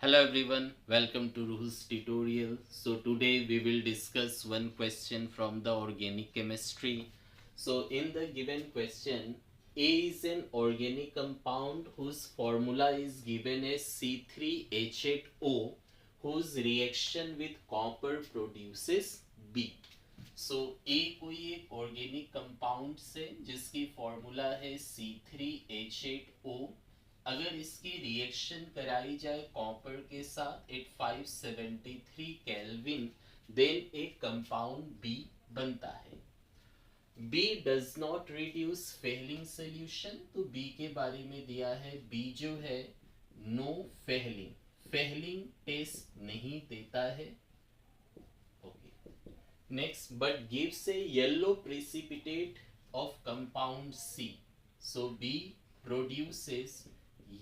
Hello everyone, welcome to Ruh's tutorial. So today we will discuss one question from the organic chemistry. So in the given question, A is an organic compound whose formula is given as C3H8O whose reaction with copper produces B. So A कोई एक organic compound से जिसकी formula है C3H8O, अगर इसकी reaction कराई जाए copper के साथ एट 573 केल्विन, देन एक कंपाउंड बी बनता है. B does not reduce Fehling solution. तो बी के बारे में दिया है, बी जो है नो फेहलिंग, फेहलिंग टेस्ट नहीं देता है. Okay, next, but gives a yellow precipitate of compound C. So B produces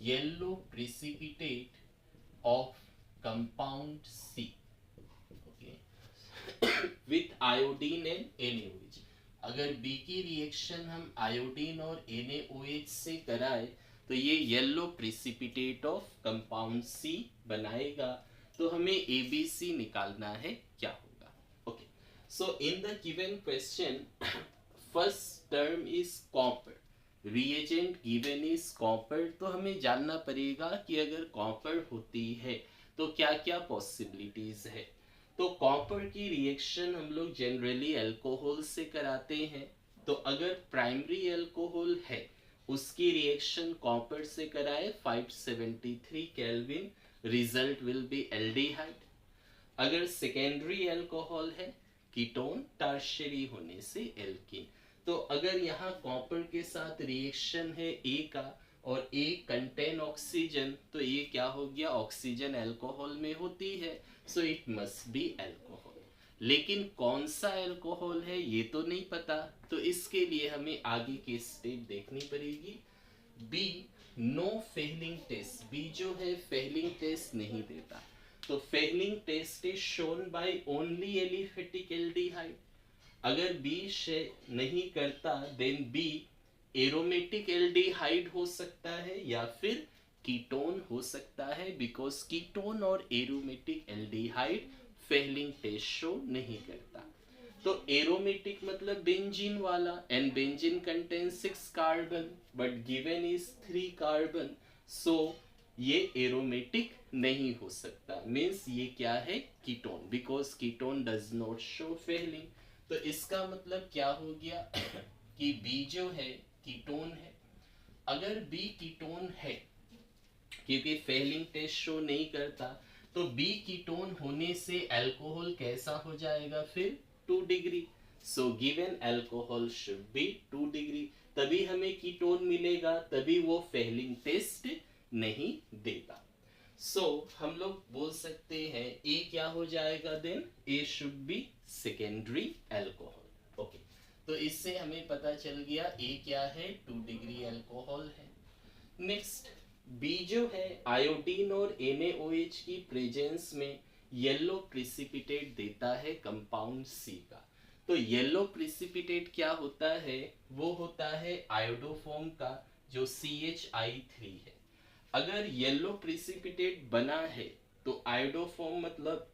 yellow precipitate of compound C, okay, with iodine and NaOH. अगर B की रिएक्शन हम आयोडीन और NaOH से कराए तो ये yellow precipitate of compound C बनाएगा. तो हमें ABC निकालना है, क्या होगा. Okay, so in the given question first term is copper, reagent given is copper. तो हमें जानना पड़ेगा कि अगर कॉपर होती है तो क्या क्या पॉसिबिलिटीज है. तो कॉपर की रिएक्शन हम लोग जनरली अल्कोहल से कराते हैं. तो अगर प्राइमरी अल्कोहल है उसकी रिएक्शन कॉपर से कराए 573 kelvin, result will be aldehyde. अगर सेकेंडरी अल्कोहल है कीटोन, टर्शियरी होने से एल्कीन. तो अगर यहाँ कॉपर के साथ रिएक्शन है ए का और ए कंटेन ऑक्सीजन, तो ये क्या हो गया, ऑक्सीजन अल्कोहल में होती है, so it must be alcohol. लेकिन कौन सा अल्कोहल है ये तो नहीं पता, तो इसके लिए हमें आगे की स्टेप देखनी पड़ेगी. B no Fehling test, B जो है फेहलिंग टेस्ट नहीं देता. तो Fehling test is shown by only aliphatic aldehyde. अगर बी से नहीं करता देन बी एरोमेटिक एल्डिहाइड हो सकता है या फिर कीटोन हो सकता है, बिकॉज कीटोन और aromatic aldehyde Fehling test show नहीं करता. तो एरोमेटिक मतलब बेंजीन वाला, and benzene contain 6 carbon but given is 3 carbon, so ये एरोमेटिक नहीं हो सकता. मीन्स ये क्या है, ketone, because ketone does not show Fehling. तो इसका मतलब क्या हो गया कि बी जो है कीटोन है. अगर बी कीटोन है क्योंकि फेलिंग टेस्ट शो नहीं करता, तो बी कीटोन होने से अल्कोहल कैसा हो जाएगा फिर, 2 degree. So given alcohol should be 2 degree, तभी हमें कीटोन मिलेगा, तभी वो फेलिंग टेस्ट नहीं देता. सो हम लोग बोल सकते हैं ए क्या हो जाएगा, then A should be secondary alcohol. Okay, तो इससे हमें पता चल गया ए क्या है, 2 डिग्री अल्कोहल है. नेक्स्ट, बी जो है आयोडीन और NaOH की प्रेजेंस में येलो प्रेसिपिटेट देता है कंपाउंड सी का. तो येलो प्रेसिपिटेट क्या होता है, वो होता है आयोडोफॉर्म का जो CH3 है. अगर येलो प्रेसिपिटेट बना है तो आयोडोफॉर्म मतलब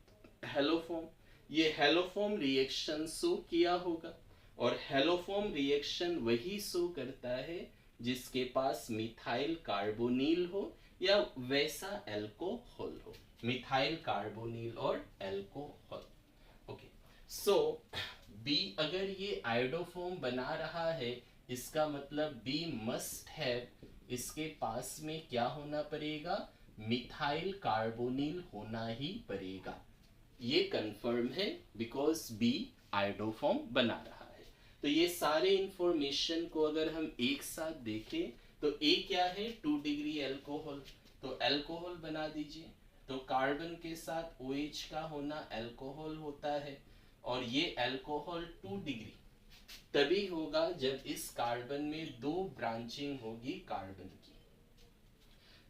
हेलोफॉर्म, ये हेलोफॉर्म रिएक्शन शो किया होगा, और हेलोफॉर्म रिएक्शन वही शो करता है जिसके पास मिथाइल कार्बोनिल हो या वैसा अल्कोहल हो, मिथाइल कार्बोनिल और अल्कोहल. ओके, सो बी अगर ये आयोडोफॉर्म बना रहा है, इसका मतलब बी मस्ट हैव, इसके पास में क्या होना पड़ेगा, मिथाइल कार्बोनिल होना ही पड़ेगा. ये कंफर्म है बिकॉज बी आयोडोफॉर्म बना रहा है. तो ये सारे इंफॉर्मेशन को अगर हम एक साथ देखें तो ए क्या है, 2 डिग्री अल्कोहल, तो अल्कोहल बना दीजिए. तो कार्बन के साथ OH का होना अल्कोहल होता है, और ये अल्कोहल 2 डिग्री तभी होगा जब इस कार्बन में 2 ब्रांचिंग होगी कार्बन की.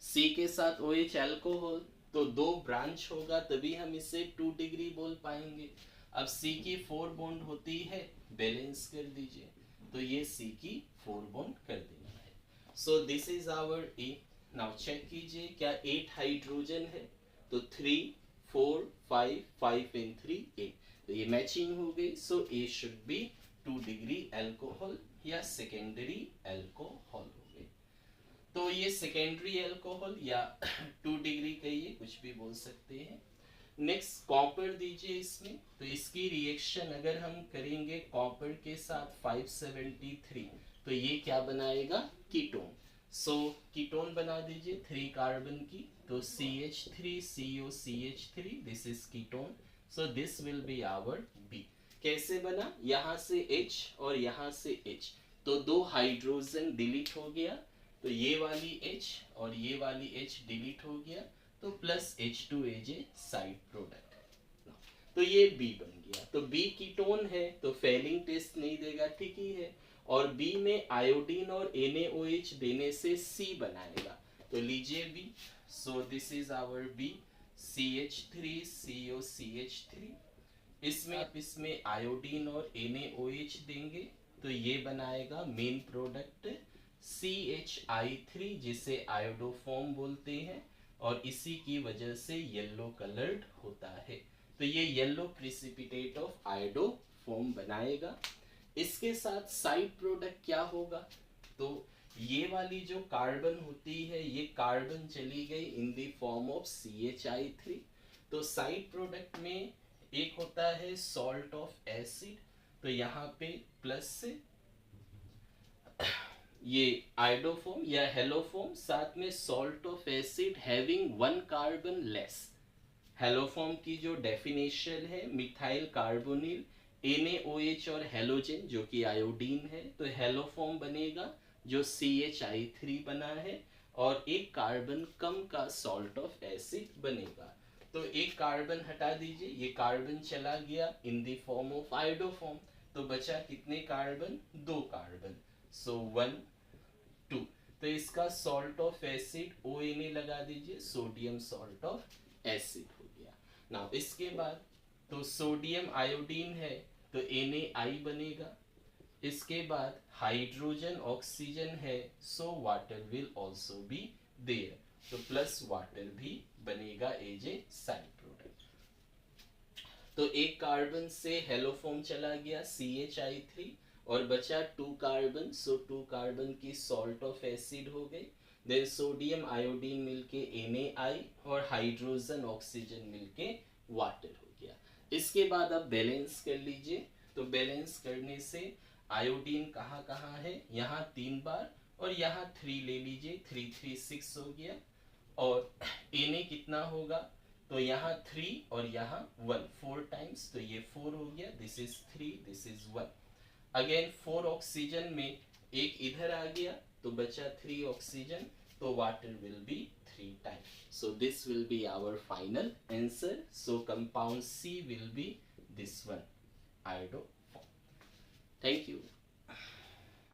सी के साथ OH अल्कोहल, तो 2 ब्रांच होगा तभी हम इसे 2 डिग्री बोल पाएंगे. अब सी की 4 बॉन्ड होती है, बैलेंस कर दीजिए, तो ये सी की 4 बॉन्ड कर देना है. So this is our A. Now check कीजिए क्या 8 हाइड्रोजन है, तो 3 4 5 5 and 3 8, तो ये मैचिंग हो गई. सो ए शुड बी 2 डिग्री अल्कोहल या सेकेंडरी अल्कोहल हो गई. तो ये सेकेंडरी अल्कोहल या 2 डिग्री कहिए, कुछ भी बोल सकते हैं. नेक्स्ट कॉपर दीजिए इसमें. तो इसकी रिएक्शन अगर हम करेंगे कॉपर के साथ 573, तो ये क्या बनाएगा, कीटोन. सो कीटोन बना दीजिए 3 कार्बन की. तो CH3COCH3, this is ketone. So this will be our B. कैसे बना, यहाँ से H और यहाँ से H, तो 2 हाइड्रोजन डिलीट हो गया. तो ये वाली H और ये वाली H डिलीट हो गया, तो प्लस H2AJ साइड प्रोडक्ट. तो ये B बन गया. तो B कीटोन है तो फेलिंग टेस्ट नहीं देगा, ठीक ही है. और B में आयोडीन और NaOH देने से C बनाएगा. तो लीजिए B. So this is our B, CH3COCH3. इसमें आप इसमें आयोडीन और NaOH देंगे तो ये बनाएगा मेन प्रोडक्ट CHI3, जिसे आयोडोफॉर्म बोलते हैं, और इसी की वजह से येलो कलर्ड होता है. तो ये येलो प्रिसिपिटेट ऑफ आयोडोफॉर्म बनाएगा. इसके साथ साइड प्रोडक्ट क्या होगा, तो ये वाली जो कार्बन होती है ये कार्बन चली गई in the form of CHI3. तो साइड प्रोडक्ट में एक होता है सॉल्ट ऑफ एसिड, तो यहाँ पे प्लस से ये आयोडोफॉर्म या हेलोफॉर्म, साथ में salt of acid having 1 carbon less. Haloform की जो डेफिनेशन है मिथाइल कार्बोनिल NaOH और हेलोजन जो कि आयोडीन है. तो हेलोफॉर्म बनेगा जो CHI3 बना है, और एक कार्बन कम का सॉल्ट ऑफ एसिड बनेगा. तो एक कार्बन हटा दीजिए, ये कार्बन चला गया in the form of iodoform. तो बचा कितने कार्बन, 2 कार्बन. सो 1 2. तो इसका सॉल्ट ऑफ एसिड ONA लगा दीजिए, सोडियम सॉल्ट ऑफ एसिड हो गया. नाउ इसके बाद तो सोडियम आयोडीन है तो NaI बनेगा. इसके बाद हाइड्रोजन ऑक्सीजन है, so water will also be there. तो प्लस वाटर भी बनेगा एज ए साइड प्रोडक्ट. तो एक कार्बन से हेलोफॉर्म चला गया CHI3 और बचा 2 कार्बन. सो 2 कार्बन की सॉल्ट ऑफ एसिड हो गई. देन सोडियम आयोडीन मिलके NaI और हाइड्रोजन ऑक्सीजन मिलके वाटर हो गया. इसके बाद आप बैलेंस कर लीजिए. तो बैलेंस करने से आयोडीन कहाँ कहाँ है, यहाँ 3 बार और यहाँ 3 ले लीजिए. 3 3 6 हो गया. और Na कितना होगा, तो यहाँ 3 और यहाँ 1, 4 टाइम्स, तो ये 4 हो गया. This is 3, this is 1. Again 4 oxygen में एक इधर आ गया तो बचा 3 ऑक्सीजन, तो water will be 3 times. So this will be our final answer. So compound C will be this one, iodoform. Thank you.